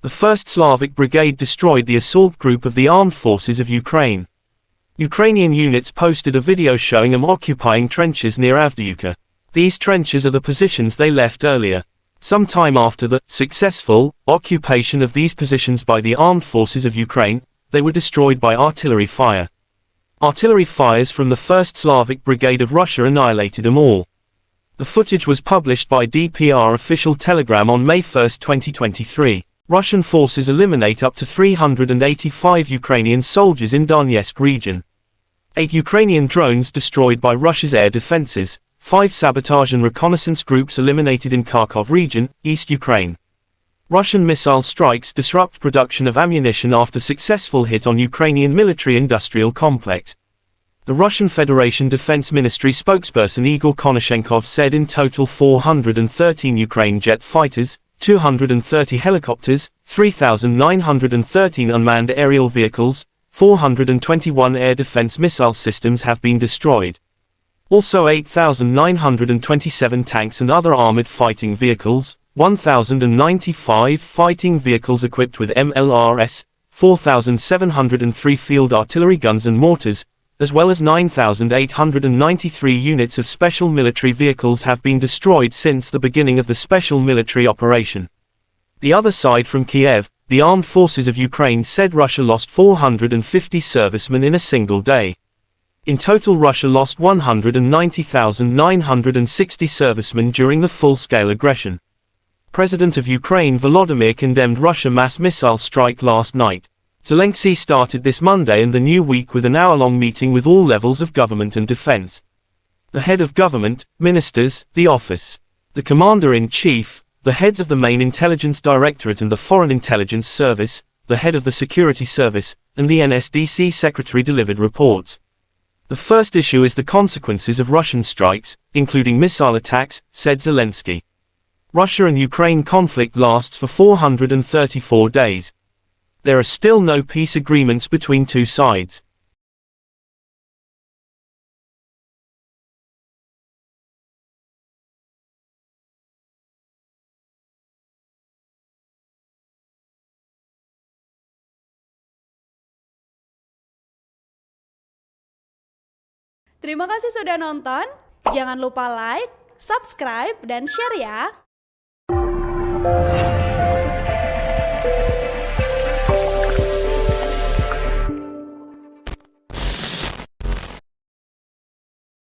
The 1st Slavic Brigade destroyed the assault group of the Armed Forces of Ukraine. Ukrainian units posted a video showing them occupying trenches near Avdiivka. These trenches are the positions they left earlier. Some time after the successful occupation of these positions by the Armed Forces of Ukraine, they were destroyed by artillery fire. Artillery fires from the 1st Slavic Brigade of Russia annihilated them all. The footage was published by DPR official Telegram on May 1, 2023. Russian forces eliminate up to 385 Ukrainian soldiers in Donetsk region. 8 Ukrainian drones destroyed by Russia's air defenses, 5 sabotage and reconnaissance groups eliminated in Kharkov region, East Ukraine. Russian missile strikes disrupt production of ammunition after successful hit on Ukrainian military-industrial complex. The Russian Federation Defense Ministry spokesperson Igor Konashenkov said in total 413 Ukraine jet fighters, 230 helicopters, 3,913 unmanned aerial vehicles, 421 air defense missile systems have been destroyed. Also 8,927 tanks and other armored fighting vehicles, 1,095 fighting vehicles equipped with MLRS, 4,703 field artillery guns and mortars, as well as 9,893 units of special military vehicles have been destroyed since the beginning of the special military operation. The other side from Kiev, the Armed Forces of Ukraine said Russia lost 450 servicemen in a single day. In total, Russia lost 190,960 servicemen during the full-scale aggression. President of Ukraine Volodymyr condemned Russia's mass missile strike last night. Zelensky started this Monday and the new week with an hour-long meeting with all levels of government and defense. The head of government, ministers, the office, the commander-in-chief, the heads of the main intelligence directorate and the Foreign Intelligence Service, the head of the Security Service, and the NSDC secretary delivered reports. The first issue is the consequences of Russian strikes, including missile attacks, said Zelensky. Russia and Ukraine conflict lasts for 434 days. There are still no peace agreements between two sides. Terima kasih sudah nonton. Jangan lupa like, subscribe, dan share ya.